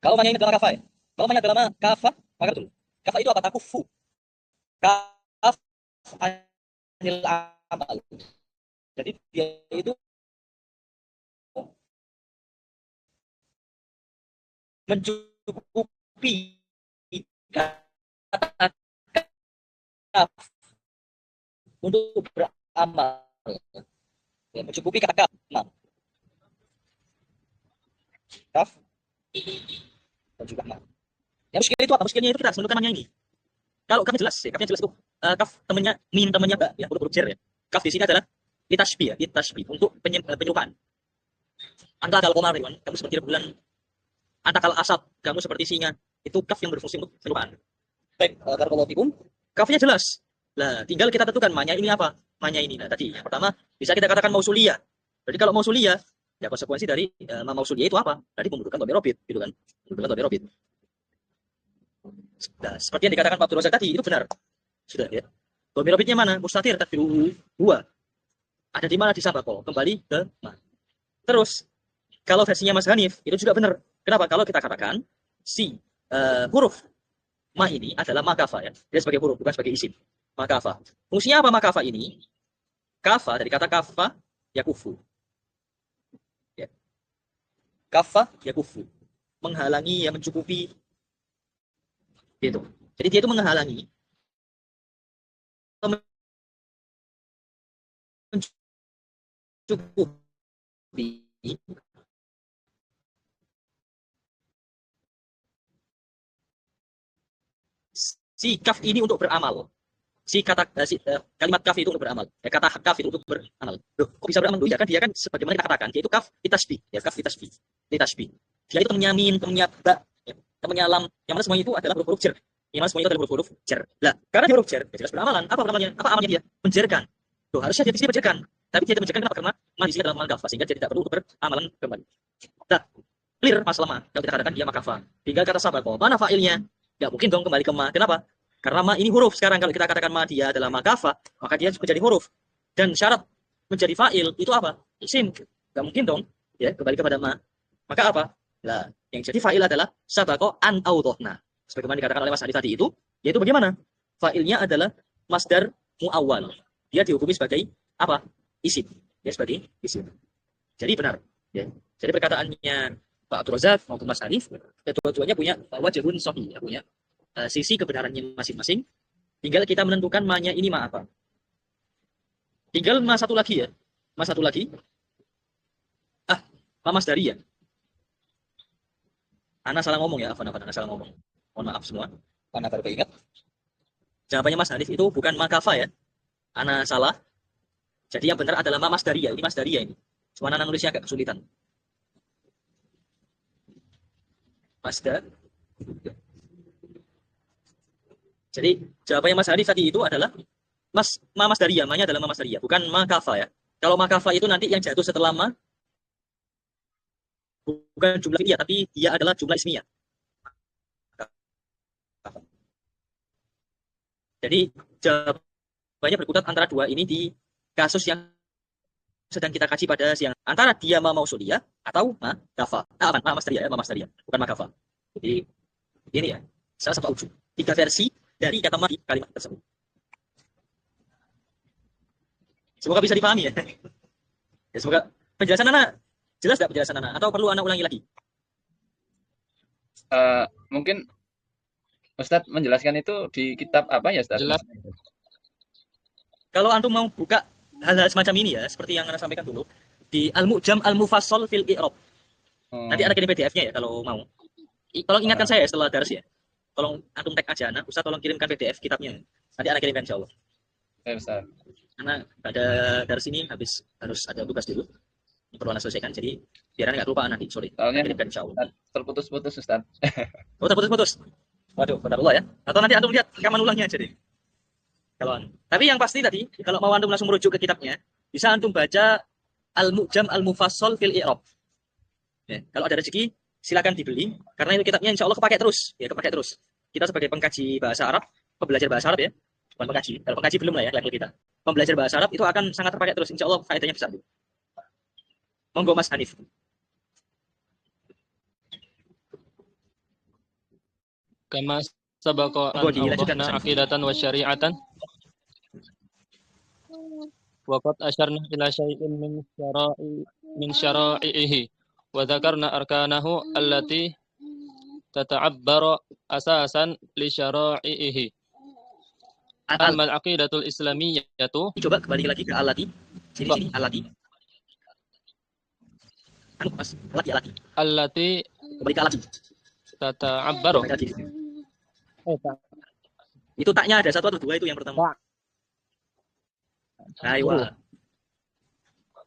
Kalau ma-nya ini adalah kafa ya. Kalau ma-nya adalah ma kafa, maka betul. Kafa itu apa? Takufu. Kaf anil amal. Jadi dia itu mencukupi kata kaf untuk beramal. Ya, mencukupi kata kaf. Kaf dan juga ma. Ya muskil itu apa? Muskilnya itu kita harus menentukan ma-nya ini. Kalau kafnya jelas, ya, kafnya jelas tuh. Kaf temannya min temannya ba, ya, huruf jer ya. Kaf di sini adalah litashbih ya, litashbih untuk penyerupaan. Anta kal qamar, kamu seperti bulan. Anta kal asad, kamu seperti singa. Itu kaf yang berfungsi untuk penyerupaan. Baik, barakallahu fikum. Kafnya jelas. Lah, tinggal kita tentukan ma-nya ini apa? Ma-nya ini. Nah, tadi yang pertama bisa kita katakan mausuliyah. Jadi kalau mausuliyah, ya konsekuensi dari ma mausuliyah itu apa? Tadi pembentukan dhamir robit, gitu kan? Pembentukan dhamir robit. Nah, seperti yang dikatakan Pak Abdul Razak tadi, itu benar. Sudah ya. Dhamir robitnya mana? Mustatir takdiruhu huwa. Ada di mana? Di sabako. Kembali ke ma. Terus kalau versinya Mas Hanif itu juga benar. Kenapa? Kalau kita katakan si huruf ma ini adalah makafa ya. Dia sebagai huruf, bukan sebagai isim. Makafa. Fungsinya apa makafa ini? Kafa dari kata kafa yakufu. Ya. Kafa yakufu. Menghalangi, ya, mencukupi. Gitu. Jadi dia itu menghalangi, mencukupi si kaf ini untuk beramal. Kalimat kaf itu untuk beramal. Kata kaf itu untuk beramal. Loh, kok bisa beramal? Ya kan dia kan sebagaimana kita katakan, dia itu kaf litasbih, ya, kaf litasbih. Dia itu temennya min, temennya ba, ya, temennya lam, yang mana semuanya itu adalah huruf-huruf jer. Yang mana semuanya itu adalah huruf-huruf jer. Lah, karena dia huruf jer, ya jelas beramalan. Apa beramalnya? Apa amalnya dia? Menjerkan. Loh, harusnya dia di sini menjerkan. Tapi dia tidak menjerkan, kenapa? Karena ma di sini adalah kaf, sehingga dia tidak perlu untuk beramalan kembali. Nah, clear masalah ma. Kalau kita katakan dia makafa. Tinggal kata sabako. Mana fa'ilnya? Nggak mungkin dong kembali ke ma. Kenapa? Karena ma ini huruf. Sekarang kalau kita katakan ma dia adalah makafa, maka dia menjadi huruf. Dan syarat menjadi fa'il itu apa? Isim. Nggak mungkin dong ya kembali kepada ma. Maka apa? Nah, yang jadi fa'il adalah sabako an autohna. Sebagaimana dikatakan oleh Mas Adi tadi itu, yaitu bagaimana? Fa'ilnya adalah masdar mu'awwal. Dia dihukumi sebagai apa? Isim. Ya, sebagai isim. Jadi benar. Ya. Jadi perkataannya Pak Abdul Razak maupun Mas Hanif, dua-duanya punya wajhun sahih, ya, punya sisi kebenarannya masing-masing. Tinggal kita menentukan ma-nya ini ma apa. Tinggal ma satu lagi ya. Ma satu lagi. Ma masdari ya. Ana salah ngomong ya, Ana salah ngomong. Mohon maaf semua. Ana baru ingat. Jawabannya Mas Hanif itu bukan ma kafa ya. Ana salah. Jadi yang benar adalah ma masdari ya. Ini masdari ya ini. Cuma Ana nulisnya agak kesulitan. Masdar. Jadi jawabannya Mas Hanif tadi itu adalah ma masdariyah, ma-nya adalah ma masdariyah, bukan ma kafa ya. Kalau ma kafa itu nanti yang jatuh setelah ma bukan jumlah fi'liyah, tapi dia adalah jumlah ismiyah. Jadi jawabannya berkutat antara dua ini di kasus yang sedang kita kaji pada siang. Antara dia mausuliyah atau magafa. Masteriyah ya, masteriyah, bukan magafa. Jadi ini ya, salah satu auju. 3 versi dari kata ma di kalimat tersebut. Semoga bisa dipahami ya. Ya semoga penjelasan Nana jelas nggak penjelasan Nana atau perlu Anak ulangi lagi? Mungkin Ustadz menjelaskan itu di kitab apa ya Ustadz? Jelas. Kalau antum mau buka hal-hal semacam ini ya, seperti yang Anda sampaikan dulu, di Al-Mu'jam Al-Mufassal fil I'rab. Nanti ada kirim PDF-nya ya kalau mau. Tolong ingatkan saya setelah dars ya. Tolong antum tag aja Ustaz, tolong kirimkan PDF kitabnya. Nanti Anda kirimkan insyaallah. Ya Ustaz. Karena pada dars ini harus ada tugas dulu. Yang perlu Anda selesaikan. Jadi biar Anda nggak lupa nanti sore. Soalnya kirimkan insyaallah. Terputus-putus Ustaz. Oh, terputus-putus. Waduh, Allah ya. Atau nanti antum lihat rekaman ulangnya aja deh. Tapi yang pasti tadi, kalau mau antum langsung merujuk ke kitabnya, bisa antum baca Al-Mu'jam Al-Mufassal fil I'rab. Ya, kalau ada rezeki, silakan dibeli, karena itu kitabnya insya Allah kepakai terus. Ya, kepakai terus. Kita sebagai pengkaji bahasa Arab, pembelajar bahasa Arab ya, bukan pengkaji. Kalau pengkaji belum lah ya, level kita. Pembelajar bahasa Arab itu akan sangat terpakai terus. Insya Allah faedahnya besar. Monggo Mas Hanif. Kama sabaqa an awdahna aqidatan wa syari'atan wa qad asyarna ila syai'in min syara'ihi wa dzakarna arkanahu allati tata'abbaru asasan li syara'ihi. Amma al-aqidatul islamiyyatu. Coba kembali lagi ke allati. Sini allati. Mas, allati. Allati kembali ke allati. Tata'abbaru. Itu taknya ada 1 atau 2 itu yang pertama. Ayo.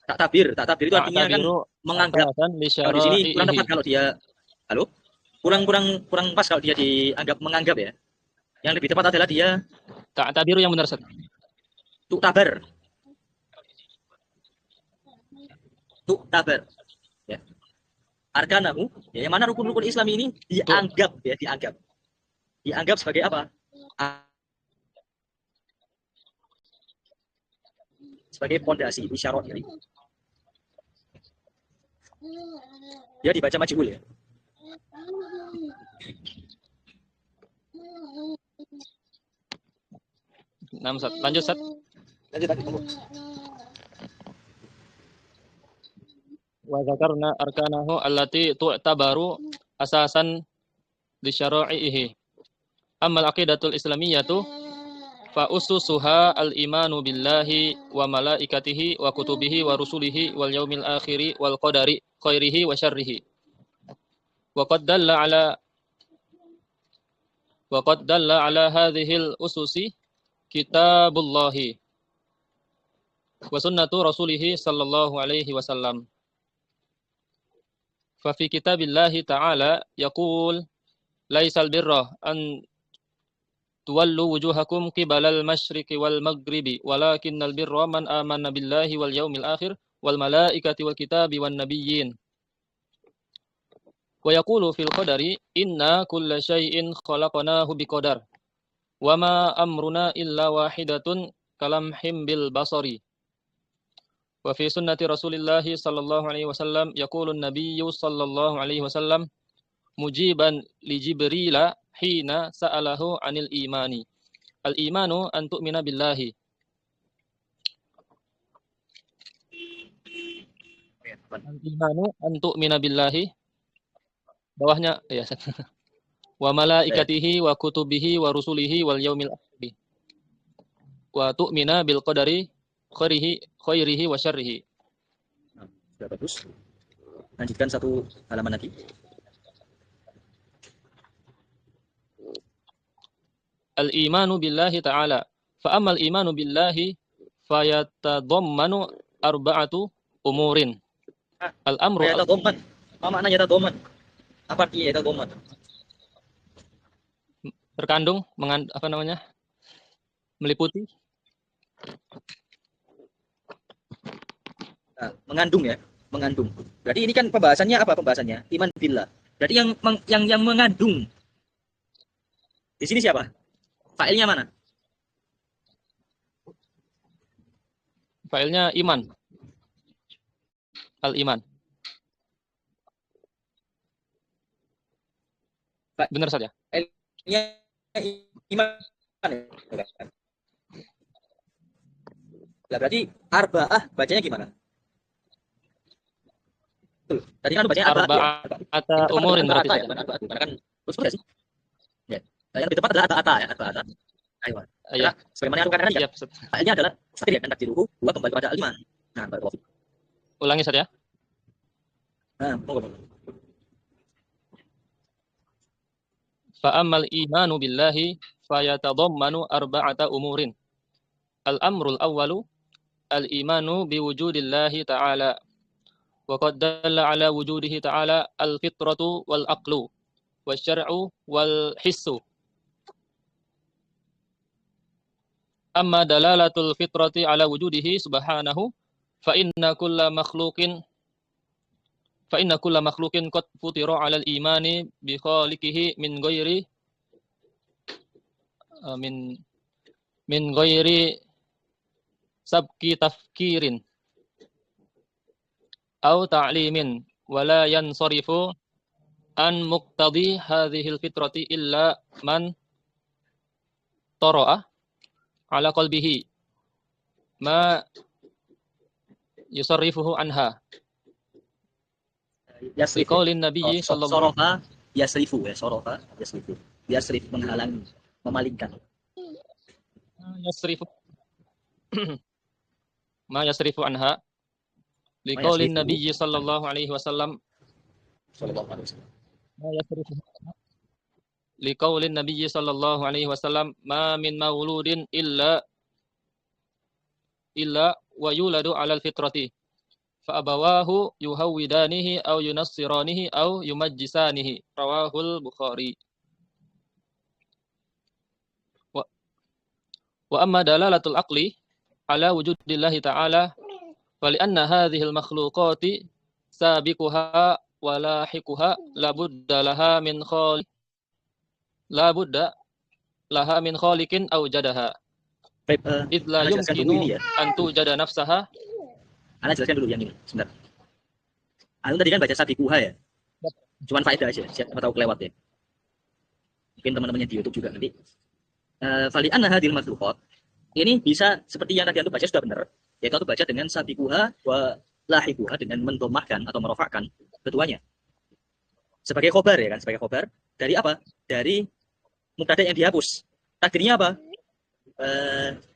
Tak tabir itu artinya kan menganggap. Kalau di sini kurang tepat kalau dia kurang pas kalau dia dianggap menganggap ya. Yang lebih tepat adalah dia tak tabiru yang benar Ustaz. Tabar. Ya. Arkanahu, ya, yang mana rukun-rukun Islam ini dianggap sebagai apa? Sebagai pondasi isyarat ini. Dia dibaca majhul ya. Nah, Ustaz. Lanjut Ustaz. Lanjut. Wa dzakarna arkanahu allati tu'tabaru asasan li syara'ihi. Amma al-aqidatul islamiyyatu fa ususuha al-imanu billahi wa malaikatihi wa kutubihi wa rusulihi wal yaumil akhiri wal qadari khairihi wa syarrihi. Wa qad dalla ala hadhihi al-ususi kitabullahi wa sunnatu rasulihi sallallahu alaihi wasallam. Fa fi kitabillahi ta'ala yaqul laisal birra an tuwallu wujuhakum qibalal masyriqi wal maghribi walakinnal birra man amana billahi wal yaumil akhir wal malaikati wal kitabi wan nabiyyin. Wa yaqulu fil qadari inna kulla syai'in khalaqnahu biqadar wa ma amruna illa wahidatun kalamhim bil basari. Wa fi sunnati Rasulillah sallallahu alaihi wasallam yaqulu an-nabiy sallallahu alaihi wasallam mujiban li Jibril hina sa'alahu 'anil imani. Al-imanu an tu'mina billahi. Al-imanu an tu'mina billahi. Bawahnya ya. Wa malaikatihi wa kutubihi wa rusulihi wal yaumil akhir. Wa tu'mina bil qadari khairihi wa syarrihi. Sudah bagus. Lanjutkan 1 halaman lagi. Al-imanu billahi ta'ala. Fa amal imanu billahi fayatadammanu arba'atu umurin. Al-amru yatadamman. Apa makna yatadamman? Apa artinya yatadamman? Terkandung, meliputi. Nah, mengandung ya, mengandung. Berarti ini kan pembahasannya apa pembahasannya? Iman billah. Berarti yang mengandung. Di sini siapa? Fa'ilnya mana? Fa'ilnya iman. al-iman. Pak, Benar saja. L-nya iman. Lah berarti arba'ah bacanya gimana? Betul. Tadi kan lu bacanya arba'ah ya. Arba'ata Yang tepat umurin adalah berarti arba'ata saya. ya, bukan arba'atu. Karena kan usul ya sih. Ya. Nah, yang lebih tepat adalah arba'ata ya, arba'ata. Ayo. Iya. Karena sebagaimana yang kan Iya, ya. Failnya adalah takdir ya, kan takdiruhu gua kembali pada al-iman. Nah, barakallahu. ulangi saja. Nah, monggo. Fa'ammal imanu billahi fayatadammanu arba'ata umurin. Al-amrul awwalu al-imanu biwujudillahi ta'ala. Wa qad dalla ala wujudihi ta'ala al-fitratu wal aqlu wasyar'u wal hissu. Amma dalalatul fitrati ala wujudihi subhanahu fa inna kulla makhluqin qad futira 'alal imani bi khaliqihi min ghairi sabki tafkirin aw ta'limin wa la yansarifu an muqtadi hadhil fitrati illa man tara'a 'ala qalbihi ma yusarrifuhu anha. Yasrifu. Liqaulin nabiyyi sallallahu Sorofa yasrifu ya, sorofa yasrifu. Yasrif menghalangi, memalingkan. yasrifu ma yasrifu anha. yasrifu. Liqaulin nabiyyi sallallahu alaihi wasallam Sallallahu alaihi wasallam. ma yasrifu liqaulin nabiyyi sallallahu alaihi wasallam ma min mauludin illa wa yuladu 'alal fitrati fa abawahu yuhawwidanihi aw yunassiranihi aw yumajjisanihi. Rawahul Bukhari. Wa amma dalalatul aqli ala wujudillahi ta'ala fa li anna hadhil makhluqati sabiquha wa lahiquha la budda laha min khaliqin awjadaha. Baik, Idz la Anda jelaskan dulu yumkinu ini ya. an tujada nafsaha. Anda jelaskan dulu yang ini, sebentar. Anda tadi kan baca sabikuha ya. Cuman faedah aja, siapa tahu kelewat ya. Mungkin teman-temannya di YouTube juga nanti. Fali anna hadhil makhluqat. Ini bisa seperti yang tadi Anda baca sudah benar. Yaitu Anda baca dengan sabikuha wa lahiquha, dengan mendomahkan atau merofakkan keduanya. Sebagai khobar ya kan, sebagai khobar dari apa? Dari mubtada yang dihapus. Takdirnya apa?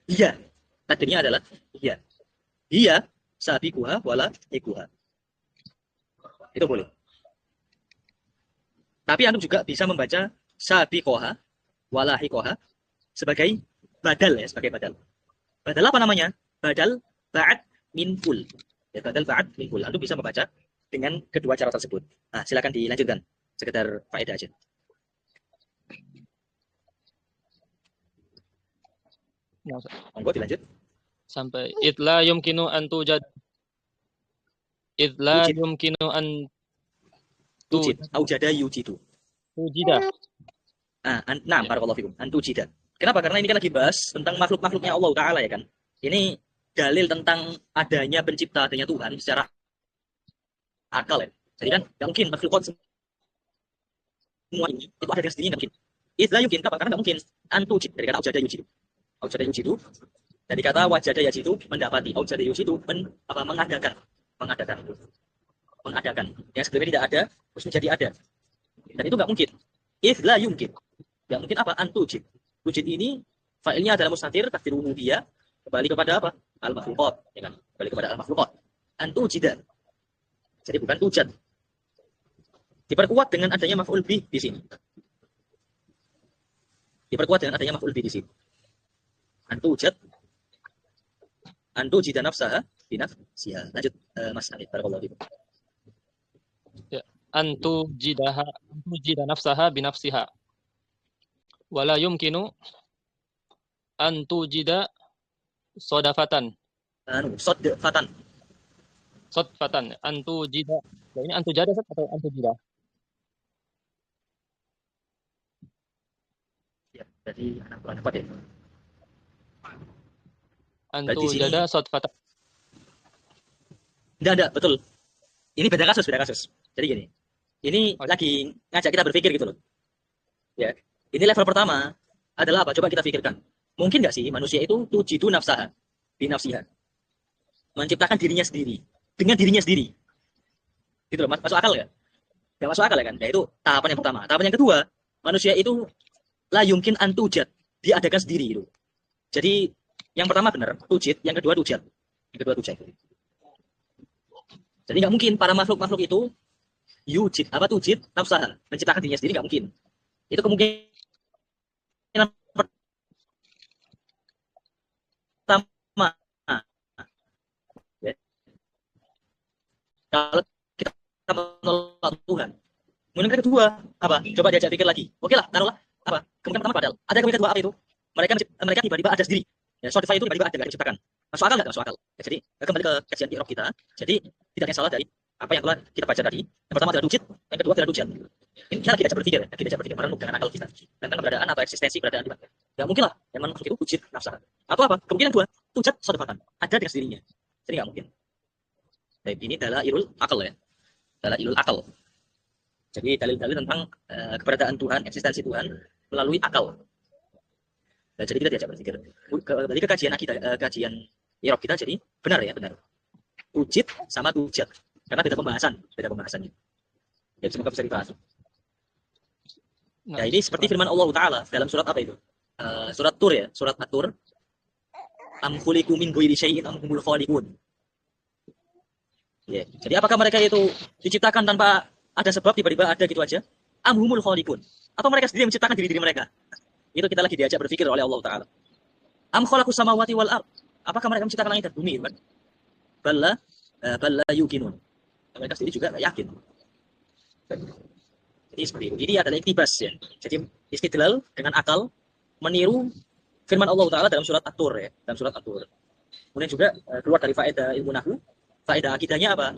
Iya. Takdirnya adalah iya. Iya sabikuha wala ikuha. Itu boleh. Tapi antum juga bisa membaca sabikoha wala hikoha sebagai badal ya, sebagai badal. Badal apa namanya? Badal ba'ad min kul. Ya, badal ba'ad min kul. Antum bisa membaca dengan kedua cara tersebut. Nah, silakan dilanjutkan. Sekedar faedah aja. Monggo dilanjut. Sampai idla yumkinu an tujad idla Wujid. yumkinu an Wujid. Aujada yujidu. tujida. Nah, barakallahu fikum. Antujida. Kenapa? Karena ini kan lagi bahas tentang makhluk-makhluknya Allah Ta'ala ya kan. Ini dalil tentang adanya pencipta, adanya Tuhan secara akal ya. Jadi kan nggak mungkin makhluk semua ini itu ada dengan sendirinya, nggak mungkin. Idla yumkin. Kenapa? Karena nggak mungkin. Antujid. Dari kata aujada yujidu. Aujada yujidu. Dari kata wajada yajidu, mendapati. Aujada yujidu, mengadakan. Yang sebelumnya tidak ada, terus menjadi ada. Dan itu nggak mungkin. Idla yumkin. Nggak mungkin apa? Antujid. Wujud ini failnya adalah mustatir, takdir dia kembali kepada apa? Al-makhluqat, ya kan? Kembali kepada al-makhluqat. Antujida. Jadi bukan tujad. Diperkuat dengan adanya maf'ul bih di sini. Diperkuat dengan adanya maf'ul bih di sini. Antujad. Antujida nafsaha binafsiha. Lanjut Mas Anid, barakallahu fikum. Ya, antujida nafsaha binafsiha. Wala yumkinu antujida sodafatan. Sodfatan. Antujida. Ya, ini antujada atau antujida? Ya, jadi anak kurang dapat ya. Antujada sodfatan. Tidak, betul. Ini beda kasus, beda kasus. Jadi gini, ini lagi ngajak kita berpikir gitu loh. Ya, ini level pertama adalah apa? Coba kita pikirkan. Mungkin nggak sih manusia itu tujidu nafsaha, binafsiha, menciptakan dirinya sendiri dengan dirinya sendiri. Gitu loh, masuk akal nggak? Nggak masuk akal ya kan? Ya itu tahapan yang pertama. Tahapan yang kedua, manusia itu la yumkin antujat, diadakan sendiri gitu. Jadi yang pertama benar, tujid, yang kedua tujat. Yang kedua tujat. Jadi nggak mungkin para makhluk-makhluk itu yujid, apa tujid, nafsaha, menciptakan dirinya sendiri nggak mungkin. Itu kemungkinan pertama. Ya. Kalau kita menolak Tuhan. Kemudian kedua, apa? Coba diajak pikir lagi. Oke lah, taruhlah apa? Kemungkinan pertama padahal. Ada kemungkinan kedua apa itu? Mereka tiba-tiba ada sendiri. Ya, Spotify itu tiba-tiba ada, nggak diciptakan. Masuk akal nggak? Masuk akal. Ya, jadi kembali ke kajian Iqra kita. Jadi tidak ada yang salah dari apa yang telah kita baca tadi. Yang pertama adalah tujid, yang kedua adalah tujad. Ini kita lagi diajak berpikir, merenung dengan akal kita. Tentang keberadaan atau eksistensi keberadaan di mana. Nggak mungkin lah, yang makhluk itu tujid nafsa. Atau apa? Kemungkinan dua, tujad sodafatan. Ada dengan sendirinya. Jadi nggak mungkin. Baik, ini adalah ilul akal ya. Adalah ilul akal. Jadi dalil-dalil tentang keberadaan Tuhan, eksistensi Tuhan melalui akal. Nah, jadi kita diajak berpikir. Kembali ke kajian kita, kajian Iqra kita, jadi benar ya, benar. Tujid sama tujad. Karena beda pembahasannya. Ya, semoga bisa dibahas. Ya, ini seperti firman Allah Ta'ala dalam surat apa itu? Surat Tur ya, surat At-Tur. Am khuliqu min ghairi syai'in am humul khaliqun. Ya, jadi apakah mereka itu diciptakan tanpa ada sebab tiba-tiba ada gitu aja? Am humul khaliqun. Atau mereka sendiri menciptakan diri-diri mereka? Itu kita lagi diajak berpikir oleh Allah Ta'ala. Am khalaqus samawati wal ard. Apakah mereka menciptakan langit dan bumi, kan? Balla yuqinun. Mereka sendiri juga nggak yakin. Jadi seperti itu. Ini adalah iktibas ya. Jadi istidlal dengan akal meniru firman Allah Ta'ala dalam surat At-Tur ya. Dalam surat At-Tur. Kemudian juga keluar dari faedah ilmu nahwu. Faedah akidahnya apa?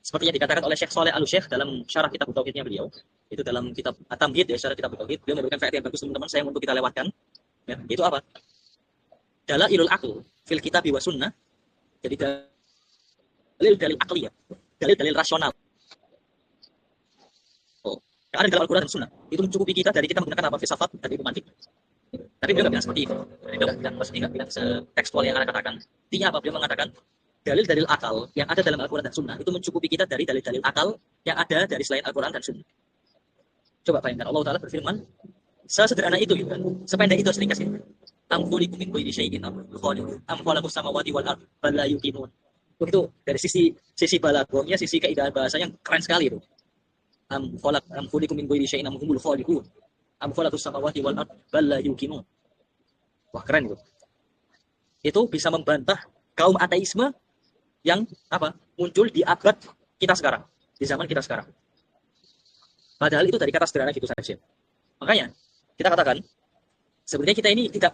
Seperti yang dikatakan oleh Syekh Saleh Al-Syekh dalam syarah kitab tauhidnya beliau. Itu dalam kitab At-Tamhid ya, syarah kitab tauhid. Beliau memberikan faedah yang bagus teman-teman, sayang untuk kita lewatkan. Ya, itu apa? Dalailul aql fil kitab wa sunnah. Jadi dalil akliyah, dalil rasional. Oh, yang ada di dalam Al-Quran dan Sunnah itu mencukupi kita dari kita menggunakan apa filsafat dan ilmu mantik. Tapi beliau nggak bilang seperti itu. Beliau nggak bilang tekstual yang Anda katakan. Intinya apa? Beliau mengatakan dalil-dalil akal yang ada dalam Al-Quran dan Sunnah itu mencukupi kita dari dalil-dalil akal yang ada dari selain Al-Quran dan Sunnah. Coba bayangkan Allah Ta'ala berfirman sesederhana itu gitu kan, sependek itu seringkas itu. Am khuliqu min ghairi syai'in am khalaqus samawati wal ard bal la yuqinun. Itu dari sisi balaghahnya, sisi keindahan bahasa yang keren sekali itu. Am khuliqu min ghairi syai'in am humul khaliqun. Am khalaqus samawati wal ard bal la yuqinun. Wah, keren itu. Itu bisa membantah kaum ateisme yang apa? Muncul di abad kita sekarang, di zaman kita sekarang. Padahal itu dari kata sederhana gitu saja. Makanya kita katakan sebenarnya kita ini tidak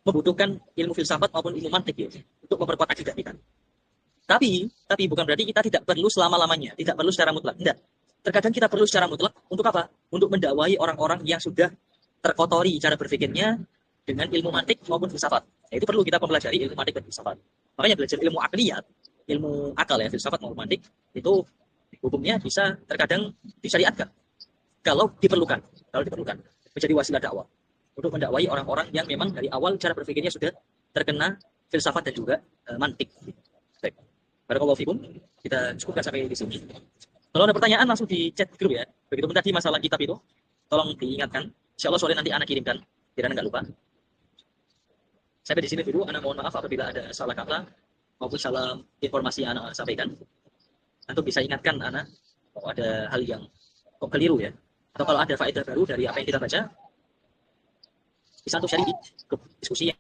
membutuhkan ilmu filsafat maupun ilmu mantik ya, untuk memperkuat akidah kita. Tapi bukan berarti kita tidak perlu selama-lamanya, tidak perlu secara mutlak. Tidak. Terkadang kita perlu secara mutlak untuk apa? Untuk mendakwai orang-orang yang sudah terkotori cara berpikirnya dengan ilmu mantik maupun filsafat. Ya, itu perlu kita mempelajari ilmu mantik dan filsafat. Makanya belajar ilmu akliyat, ilmu akal ya, filsafat maupun mantik, itu hukumnya bisa terkadang disyariatkan. Kalau diperlukan menjadi wasilah dakwah untuk mendakwai orang-orang yang memang dari awal cara berpikirnya sudah terkena filsafat dan juga mantik. Baik. Barakallahu fikum. Kita cukupkan sampai di sini. Kalau ada pertanyaan langsung di chat grup ya. Begitupun tadi masalah kitab itu, tolong diingatkan. Insyaallah sore nanti anak kirimkan, biar Anda enggak lupa. Sampai di sini dulu. Anda mohon maaf apabila ada salah kata maupun salah informasi yang Anda sampaikan. Antum bisa ingatkan Anda kalau ada hal yang kok keliru ya. Atau kalau ada faedah baru dari apa yang kita baca, bisa untuk sharing di grup diskusi yang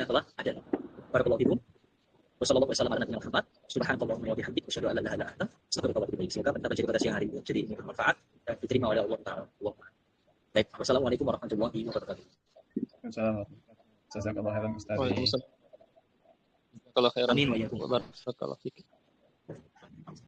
telah ada. Barakallahu fikum. Wassalamualaikum warahmatullahi wabarakatuh. Subhanallahumma wa bihamdihi asyhadu an la ilaha illa anta astaghfiruka wa atubu ilaik. Semoga kita menjadi pada siang hari ini jadi bermanfaat dan diterima oleh Allah Taala. Baik, wassalamualaikum warahmatullahi wabarakatuh. Jazakallahu khairan Ustaz. Waalaikumsalam. Kalau khairan. Amin wa iyyakum. Barakallahu fiik.